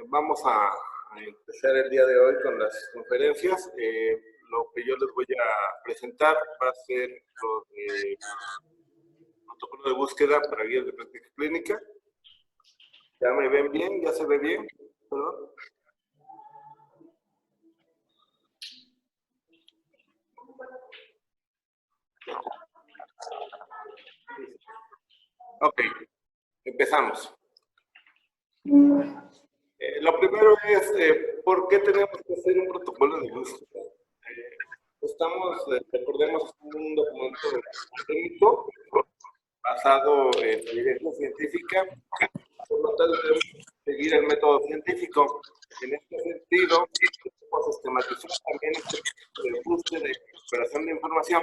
Vamos a empezar el día de hoy con las conferencias. Lo que yo les voy a presentar va a ser lo de protocolo de búsqueda para guías de práctica clínica. ¿Ya me ven bien? ¿Ya se ve bien? ¿Perdón? Ok, empezamos. Lo primero es, ¿por qué tenemos que hacer un protocolo de búsqueda? Recordemos, un documento técnico basado en evidencia científica, por lo tanto debemos seguir el método científico. En este sentido, debemos sistematizar también este proceso de búsqueda y recuperación de información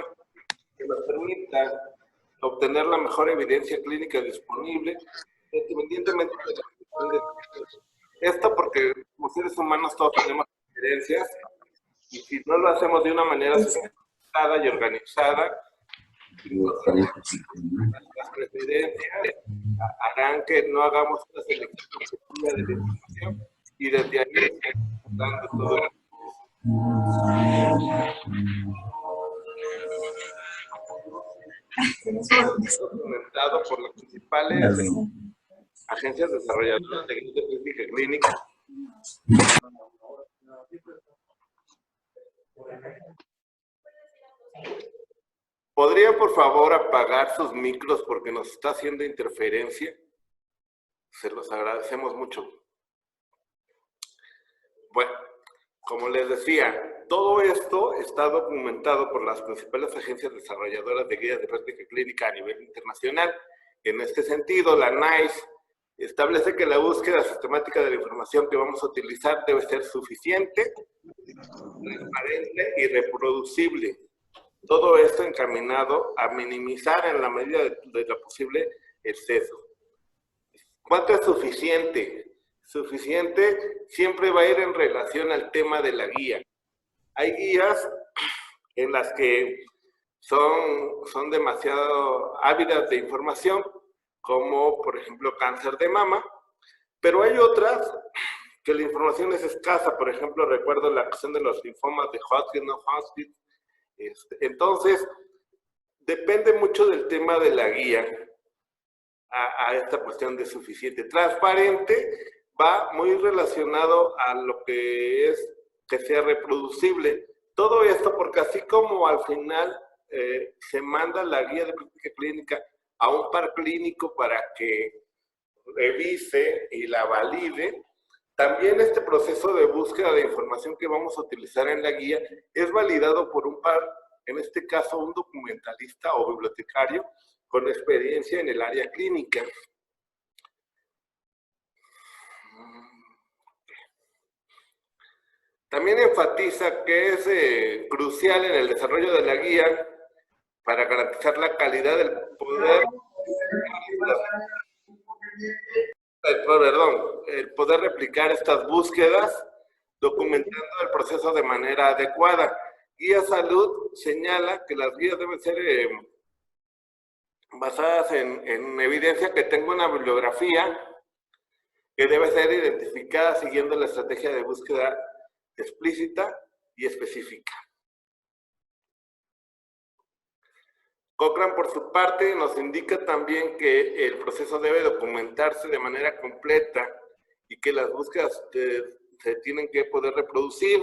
que nos permita obtener la mejor evidencia clínica disponible, independientemente de la condición de esto, porque como seres humanos todos tenemos diferencias, y si no lo hacemos de una manera sistematizada y organizada, las preferencias harán que no hagamos una selección objetiva de la información y desde ahí dando todo el documentado por las principales agencias desarrolladoras de guías de práctica clínica. ¿Podría, por favor, apagar sus micros porque nos está haciendo interferencia? Se los agradecemos mucho. Bueno, como les decía, todo esto está documentado por las principales agencias desarrolladoras de guías de práctica clínica a nivel internacional. En este sentido, la NICE establece que la búsqueda sistemática de la información que vamos a utilizar debe ser suficiente, transparente y reproducible. Todo esto encaminado a minimizar en la medida de lo posible el sesgo. ¿Cuánto es suficiente? Suficiente siempre va a ir en relación al tema de la guía. Hay guías en las que son demasiado ávidas de información, como por ejemplo cáncer de mama, pero hay otras que la información es escasa. Por ejemplo, recuerdo la cuestión de los linfomas de Hodgkin, no Hodgkin. Entonces, depende mucho del tema de la guía a esta cuestión de suficiente. Transparente va muy relacionado a lo que es que sea reproducible. Todo esto porque así como al final se manda la guía de práctica clínica a un par clínico para que revise y la valide, también este proceso de búsqueda de información que vamos a utilizar en la guía es validado por un par, en este caso un documentalista o bibliotecario con experiencia en el área clínica. También enfatiza que es crucial en el desarrollo de la guía para garantizar la calidad del el poder replicar estas búsquedas, documentando el proceso de manera adecuada. Guía Salud señala que las guías deben ser basadas en evidencia que tenga una bibliografía que debe ser identificada siguiendo la estrategia de búsqueda explícita y específica. Cochrane, por su parte, nos indica también que el proceso debe documentarse de manera completa y que las búsquedas se tienen que poder reproducir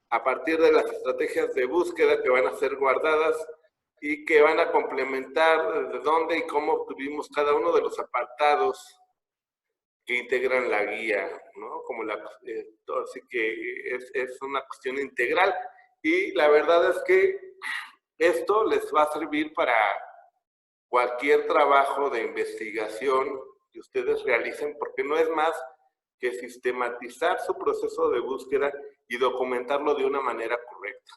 a partir de las estrategias de búsqueda que van a ser guardadas y que van a complementar de dónde y cómo obtuvimos cada uno de los apartados que integran la guía, ¿no? Como así que es una cuestión integral y la verdad es que esto les va a servir para cualquier trabajo de investigación que ustedes realicen, porque no es más que sistematizar su proceso de búsqueda y documentarlo de una manera correcta.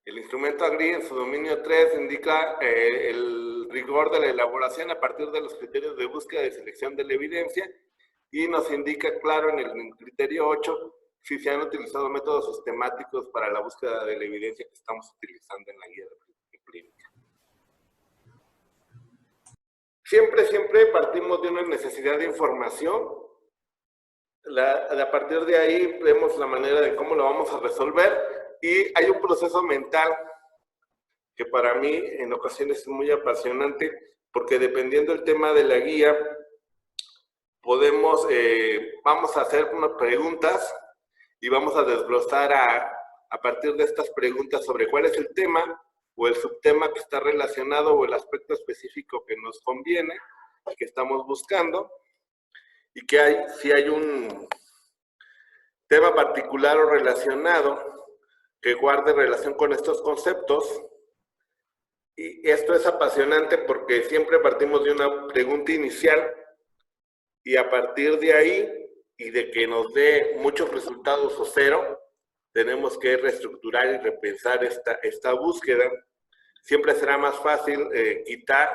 El instrumento AGRI en su dominio 3 indica el rigor de la elaboración a partir de los criterios de búsqueda y selección de la evidencia y nos indica claro en el criterio 8 si se han utilizado métodos sistemáticos para la búsqueda de la evidencia que estamos utilizando en la guía de práctica clínica. Siempre partimos de una necesidad de información A partir de ahí vemos la manera de cómo lo vamos a resolver y hay un proceso mental que para mí en ocasiones es muy apasionante porque dependiendo del tema de la guía vamos a hacer unas preguntas y vamos a desglosar a partir de estas preguntas sobre cuál es el tema o el subtema que está relacionado o el aspecto específico que nos conviene, que estamos buscando, y que si hay un tema particular o relacionado que guarde relación con estos conceptos. Y esto es apasionante porque siempre partimos de una pregunta inicial y a partir de ahí y de que nos dé muchos resultados o cero, tenemos que reestructurar y repensar esta búsqueda. Siempre será más fácil quitar.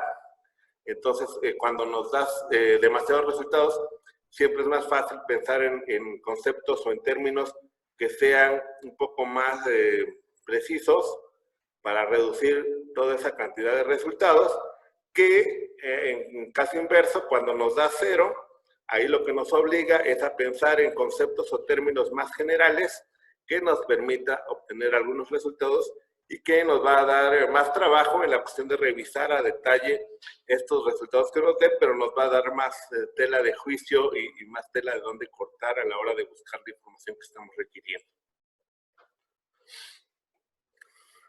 Entonces, cuando nos das demasiados resultados, siempre es más fácil pensar en conceptos o en términos que sean un poco más precisos para reducir toda esa cantidad de resultados, que en caso inverso, cuando nos da cero, ahí lo que nos obliga es a pensar en conceptos o términos más generales que nos permita obtener algunos resultados y que nos va a dar más trabajo en la cuestión de revisar a detalle estos resultados que nos den, pero nos va a dar más tela de juicio y más tela de dónde cortar a la hora de buscar la información que estamos requiriendo.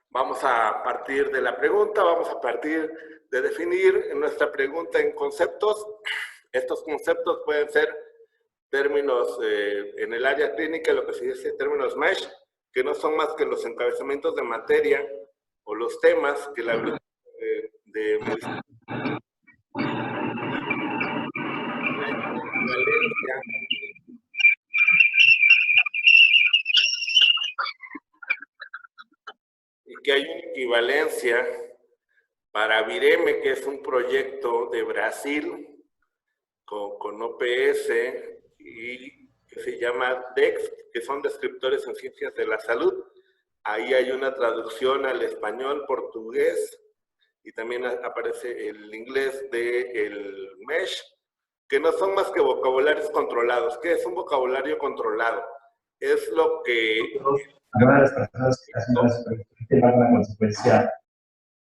Vamos a partir de la pregunta, vamos a partir de definir nuestra pregunta en conceptos. Estos conceptos pueden ser términos en el área clínica, lo que se dice términos MESH, que no son más que los encabezamientos de materia o los temas que la de medicina y que hay una equivalencia para Vireme, que es un proyecto de Brasil con OPS y que se llama DEX, que son descriptores en ciencias de la salud. Ahí hay una traducción al español, portugués, y también aparece el inglés del MESH, que no son más que vocabularios controlados. ¿Qué es un vocabulario controlado? Es lo que...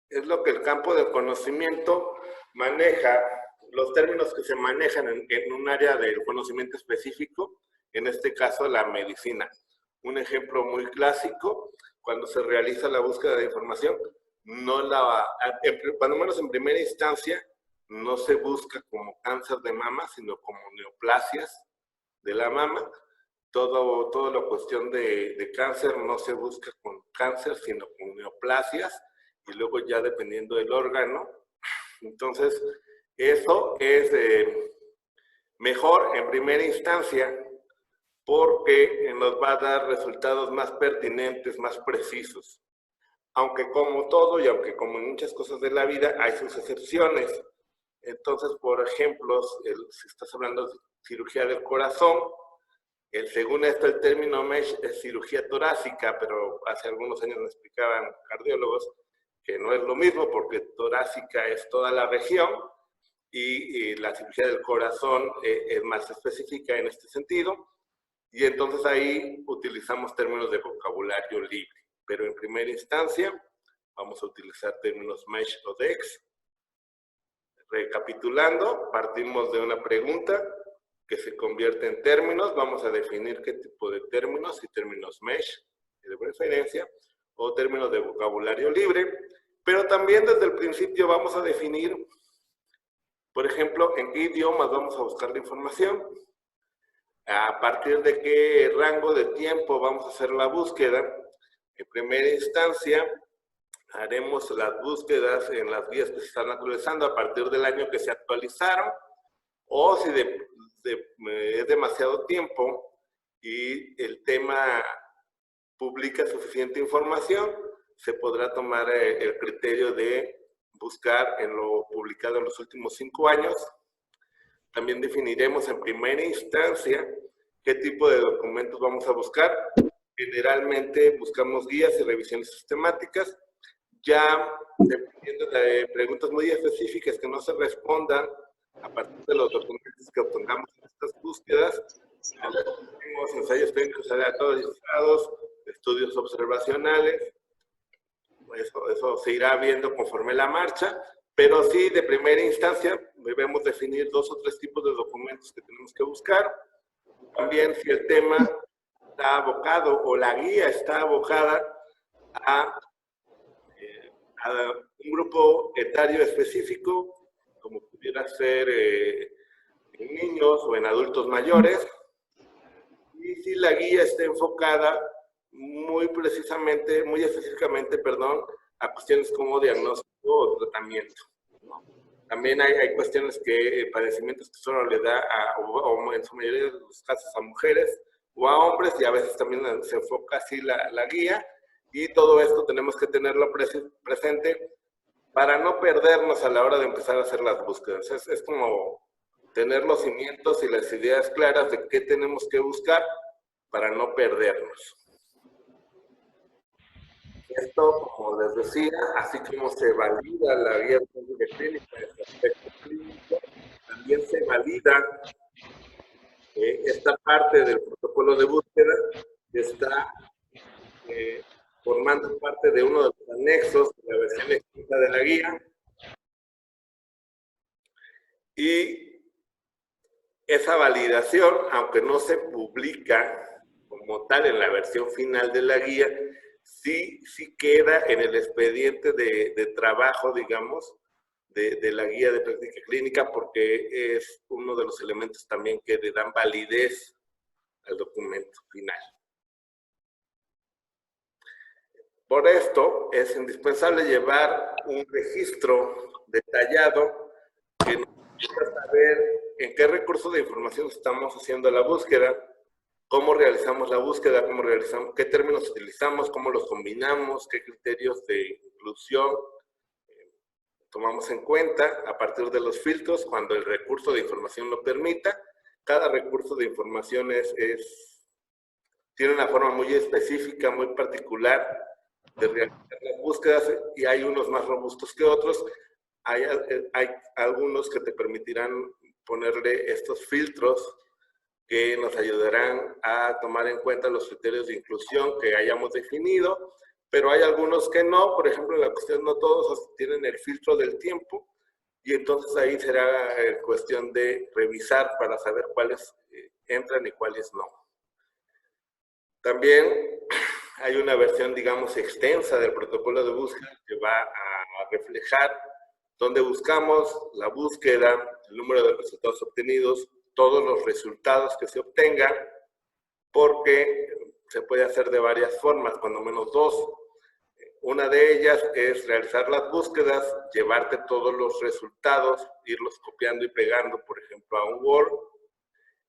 Es lo que el campo de conocimiento maneja, los términos que se manejan en un área del conocimiento específico, en este caso la medicina. Un ejemplo muy clásico, cuando se realiza la búsqueda de información, cuando menos en primera instancia, no se busca como cáncer de mama, sino como neoplasias de la mama. Toda la cuestión de cáncer no se busca con cáncer, sino con neoplasias, y luego ya dependiendo del órgano. Entonces, eso es mejor en primera instancia porque nos va a dar resultados más pertinentes, más precisos. Aunque como todo y aunque como en muchas cosas de la vida hay sus excepciones. Entonces, por ejemplo, si estás hablando de cirugía del corazón, según esto el término MESH es cirugía torácica, pero hace algunos años me explicaban cardiólogos que no es lo mismo porque torácica es toda la región y la cirugía del corazón es más específica en este sentido, y entonces ahí utilizamos términos de vocabulario libre, pero en primera instancia vamos a utilizar términos MESH o DEX. Recapitulando, partimos de una pregunta que se convierte en términos, vamos a definir qué tipo de términos, y términos MESH de preferencia, o términos de vocabulario libre, pero también desde el principio vamos a definir, por ejemplo, en qué idiomas vamos a buscar la información, a partir de qué rango de tiempo vamos a hacer la búsqueda. En primera instancia, haremos las búsquedas en las guías que se están actualizando a partir del año que se actualizaron, o si es demasiado tiempo y el tema publica suficiente información, se podrá tomar el criterio de buscar en lo publicado en los últimos 5 años. También definiremos en primera instancia qué tipo de documentos vamos a buscar. Generalmente buscamos guías y revisiones sistemáticas. Ya dependiendo de preguntas muy específicas que no se respondan a partir de los documentos que obtengamos en estas búsquedas, ensayos clínicos aleatorios, estudios observacionales. Eso se irá viendo conforme la marcha, pero sí, de primera instancia, debemos definir 2 o 3 tipos de documentos que tenemos que buscar. También, si el tema está abocado o la guía está abocada a un grupo etario específico, como pudiera ser en niños o en adultos mayores, y si la guía está enfocada muy precisamente, muy específicamente, perdón, a cuestiones como diagnóstico o tratamiento, ¿no? También hay cuestiones que, padecimientos que solo le da, o en su mayoría de los casos, a mujeres o a hombres, y a veces también se enfoca así la guía, y todo esto tenemos que tenerlo presente para no perdernos a la hora de empezar a hacer las búsquedas. Es como tener los cimientos y las ideas claras de qué tenemos que buscar para no perdernos. Esto, como les decía, así como se valida la guía de clínica en este aspecto clínico, también se valida esta parte del protocolo de búsqueda que está formando parte de uno de los anexos de la versión escrita de la guía. Y esa validación, aunque no se publica como tal en la versión final de la guía, sí queda en el expediente de trabajo, digamos, de la guía de práctica clínica, porque es uno de los elementos también que le dan validez al documento final. Por esto, es indispensable llevar un registro detallado que nos ayuda a saber en qué recursos de información estamos haciendo la búsqueda, cómo realizamos la búsqueda, qué términos utilizamos, cómo los combinamos, qué criterios de inclusión tomamos en cuenta a partir de los filtros cuando el recurso de información lo permita. Cada recurso de información tiene una forma muy específica, muy particular de realizar las búsquedas, y hay unos más robustos que otros. Hay algunos que te permitirán ponerle estos filtros que nos ayudarán a tomar en cuenta los criterios de inclusión que hayamos definido, pero hay algunos que no. Por ejemplo, en la cuestión no todos tienen el filtro del tiempo, y entonces ahí será cuestión de revisar para saber cuáles entran y cuáles no. También hay una versión, digamos, extensa del protocolo de búsqueda que va a reflejar dónde buscamos, la búsqueda, el número de resultados obtenidos, todos los resultados que se obtengan, porque se puede hacer de varias formas, cuando menos 2. Una de ellas es realizar las búsquedas, llevarte todos los resultados, irlos copiando y pegando, por ejemplo, a un Word,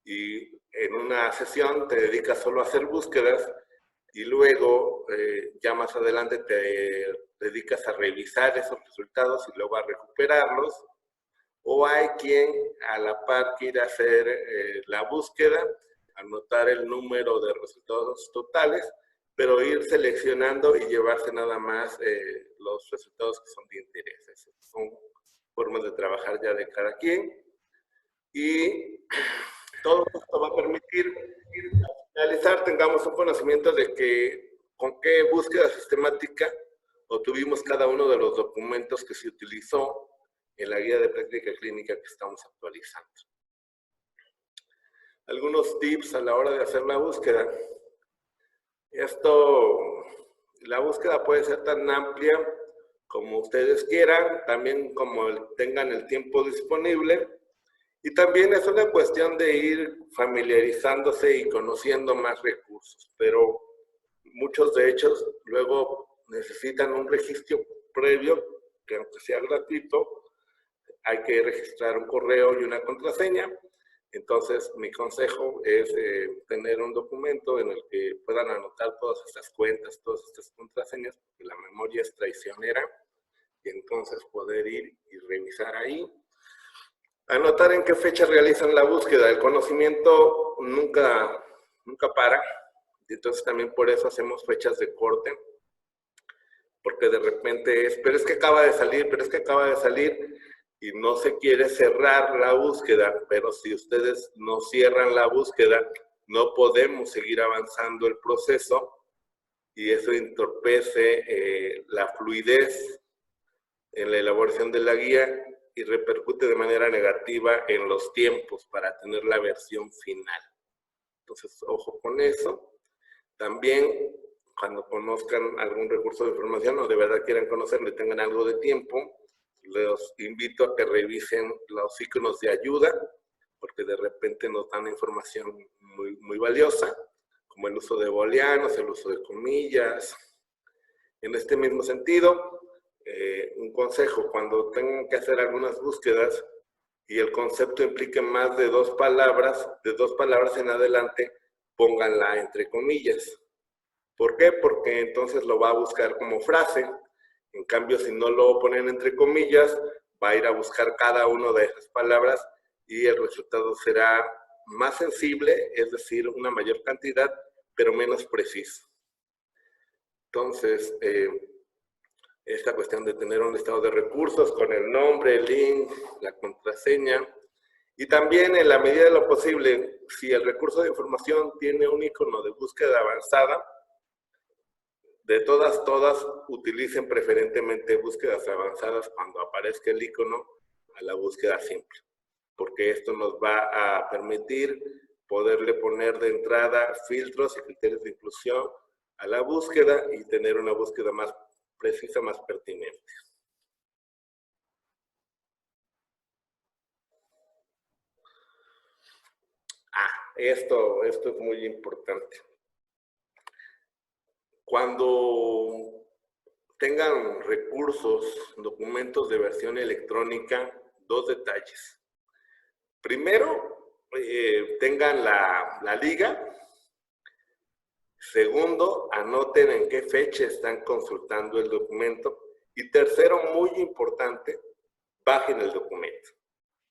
y en una sesión te dedicas solo a hacer búsquedas, y luego ya más adelante te dedicas a revisar esos resultados y luego a recuperarlos. O hay quien a la par quiere hacer la búsqueda, anotar el número de resultados totales, pero ir seleccionando y llevarse nada más los resultados que son de interés. Esas son formas de trabajar ya de cada quien. Y todo esto va a permitir que al finalizar tengamos un conocimiento de con qué búsqueda sistemática obtuvimos cada uno de los documentos que se utilizó en la guía de práctica clínica que estamos actualizando. Algunos tips a la hora de hacer la búsqueda. La búsqueda puede ser tan amplia como ustedes quieran, también como tengan el tiempo disponible, y también es una cuestión de ir familiarizándose y conociendo más recursos, pero muchos de ellos luego necesitan un registro previo, que aunque sea gratuito, hay que registrar un correo y una contraseña. Entonces, mi consejo es tener un documento en el que puedan anotar todas estas cuentas, todas estas contraseñas, porque la memoria es traicionera, y entonces poder ir y revisar ahí. Anotar en qué fecha realizan la búsqueda. El conocimiento nunca para, y entonces también por eso hacemos fechas de corte, porque de repente pero es que acaba de salir, y no se quiere cerrar la búsqueda, pero si ustedes no cierran la búsqueda, no podemos seguir avanzando el proceso y eso entorpece la fluidez en la elaboración de la guía y repercute de manera negativa en los tiempos para tener la versión final. Entonces, ojo con eso. También, cuando conozcan algún recurso de información o de verdad quieran conocerlo y tengan algo de tiempo, los invito a que revisen los iconos de ayuda, porque de repente nos dan información muy valiosa, como el uso de booleanos, el uso de comillas. En este mismo sentido, un consejo, cuando tengan que hacer algunas búsquedas y el concepto implique más de dos palabras en adelante, pónganla entre comillas. ¿Por qué? Porque entonces lo va a buscar como frase. En cambio, si no lo ponen entre comillas, va a ir a buscar cada una de esas palabras y el resultado será más sensible, es decir, una mayor cantidad, pero menos preciso. Entonces, esta cuestión de tener un listado de recursos con el nombre, el link, la contraseña, y también en la medida de lo posible, si el recurso de información tiene un icono de búsqueda avanzada, de todas, utilicen preferentemente búsquedas avanzadas cuando aparezca el icono a la búsqueda simple, porque esto nos va a permitir poderle poner de entrada filtros y criterios de inclusión a la búsqueda y tener una búsqueda más precisa, más pertinente. Esto es muy importante. Cuando tengan recursos, documentos de versión electrónica, dos detalles. Primero, tengan la liga. Segundo, anoten en qué fecha están consultando el documento. Y tercero, muy importante, bajen el documento.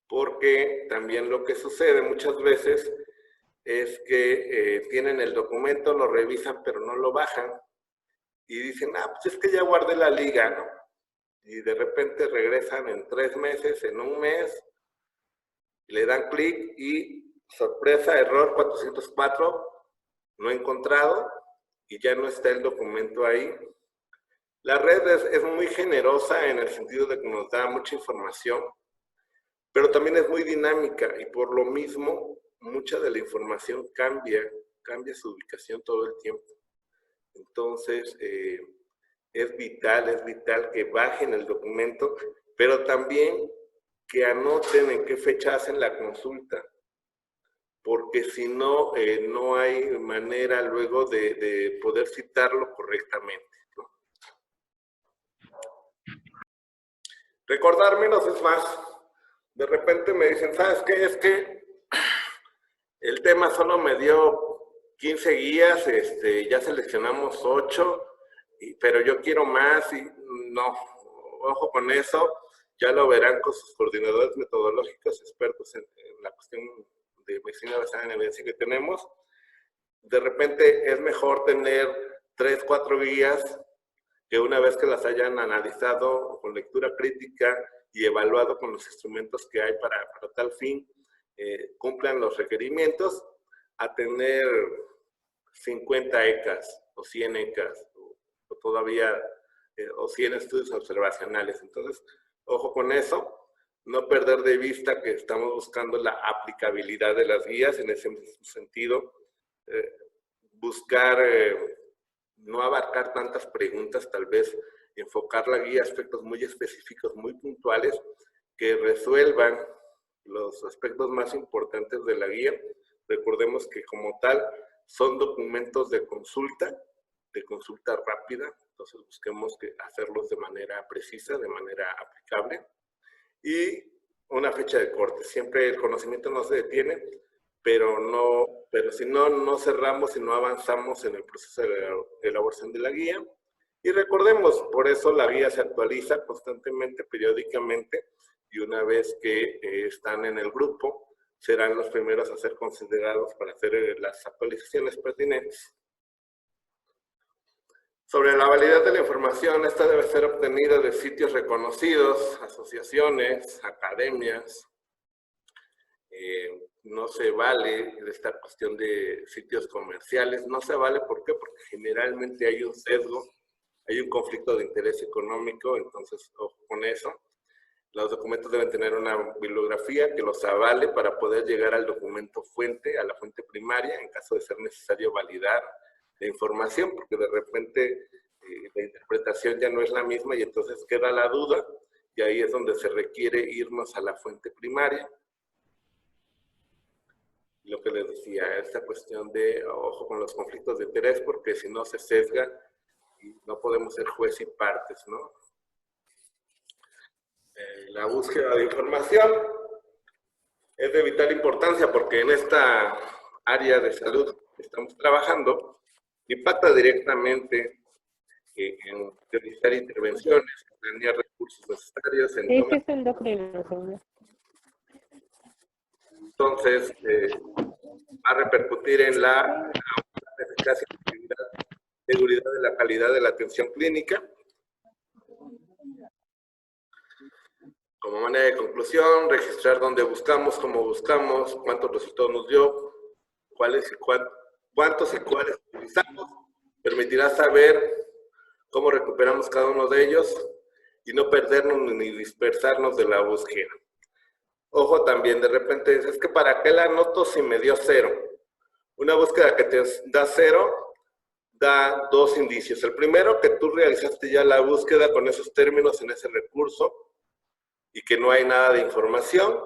Porque también lo que sucede muchas veces es que tienen el documento, lo revisan, pero no lo bajan. Y dicen, pues es que ya guardé la liga, ¿no? Y de repente regresan en 3 meses, en un mes, le dan clic y sorpresa, error 404, no encontrado, y ya no está el documento ahí. La red es muy generosa en el sentido de que nos da mucha información, pero también es muy dinámica y por lo mismo mucha de la información cambia su ubicación todo el tiempo. Entonces, es vital que bajen el documento, pero también que anoten en qué fecha hacen la consulta, porque si no, no hay manera luego de poder citarlo correctamente, ¿no? Recordar menos es más. De repente me dicen, ¿sabes qué? Es que el tema solo me dio 15 guías, ya seleccionamos 8, pero yo quiero más y no, ojo con eso, ya lo verán con sus coordinadores metodológicos, expertos en la cuestión de medicina basada en evidencia que tenemos. De repente es mejor tener 3, 4 guías que una vez que las hayan analizado con lectura crítica y evaluado con los instrumentos que hay para tal fin, cumplan los requerimientos, a tener 50 ECAs o 100 ECAs o todavía o 100 estudios observacionales. Entonces, ojo con eso, no perder de vista que estamos buscando la aplicabilidad de las guías en ese sentido, buscar no abarcar tantas preguntas, tal vez enfocar la guía a aspectos muy específicos, muy puntuales, que resuelvan los aspectos más importantes de la guía. Recordemos que como tal son documentos de consulta rápida, entonces busquemos hacerlos de manera precisa, de manera aplicable. Y una fecha de corte. Siempre el conocimiento no se detiene, pero si no cerramos y no avanzamos en el proceso de elaboración de la guía. Y recordemos, por eso la guía se actualiza constantemente, periódicamente, y una vez que están en el grupo, serán los primeros a ser considerados para hacer las actualizaciones pertinentes. Sobre la validez de la información, esta debe ser obtenida de sitios reconocidos, asociaciones, academias, no se vale esta cuestión de sitios comerciales. No se vale, ¿por qué? Porque generalmente hay un sesgo, hay un conflicto de interés económico, entonces ojo con eso. Los documentos deben tener una bibliografía que los avale para poder llegar al documento fuente, a la fuente primaria, en caso de ser necesario validar la información, porque de repente la interpretación ya no es la misma y entonces queda la duda, y ahí es donde se requiere irnos a la fuente primaria. Lo que les decía, esta cuestión de ojo con los conflictos de interés, porque si no se sesga y no podemos ser juez y partes, ¿no? La búsqueda de información es de vital importancia porque en esta área de salud que estamos trabajando impacta directamente en realizar intervenciones, planear recursos necesarios. Sí, que es endocrino. Entonces, va a repercutir en la eficacia y seguridad de la calidad de la atención clínica. Como manera de conclusión, registrar dónde buscamos, cómo buscamos, cuántos resultados nos dio, cuántos y cuáles utilizamos, permitirá saber cómo recuperamos cada uno de ellos y no perdernos ni dispersarnos de la búsqueda. Ojo también, de repente dices, es que ¿para qué la anoto si me dio 0? Una búsqueda que te da 0 da dos indicios. El primero, que tú realizaste ya la búsqueda con esos términos en ese recurso y que no hay nada de información,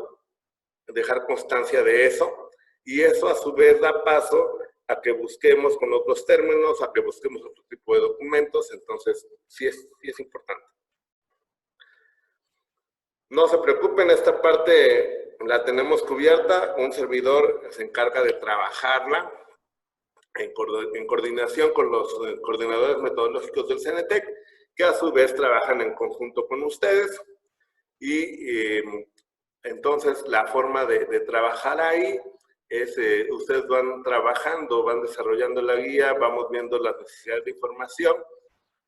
dejar constancia de eso, y eso a su vez da paso a que busquemos con otros términos, a que busquemos otro tipo de documentos, entonces sí es importante. No se preocupen, esta parte la tenemos cubierta, un servidor se encarga de trabajarla en coordinación con los coordinadores metodológicos del CENETEC, que a su vez trabajan en conjunto con ustedes. Y entonces la forma de trabajar ahí es, ustedes van trabajando, van desarrollando la guía, vamos viendo las necesidades de información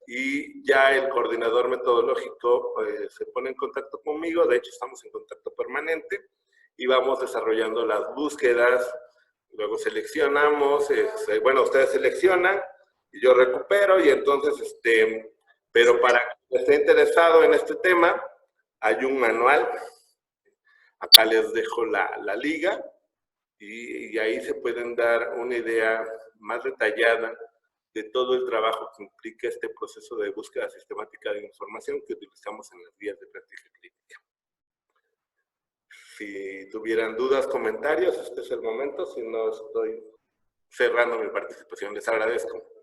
y ya el coordinador metodológico se pone en contacto conmigo, de hecho estamos en contacto permanente y vamos desarrollando las búsquedas, luego seleccionamos, bueno, ustedes seleccionan y yo recupero y entonces, pero para quien esté interesado en este tema, hay un manual, acá les dejo la liga y ahí se pueden dar una idea más detallada de todo el trabajo que implica este proceso de búsqueda sistemática de información que utilizamos en las guías de práctica clínica. Si tuvieran dudas, comentarios, este es el momento, si no estoy cerrando mi participación, les agradezco.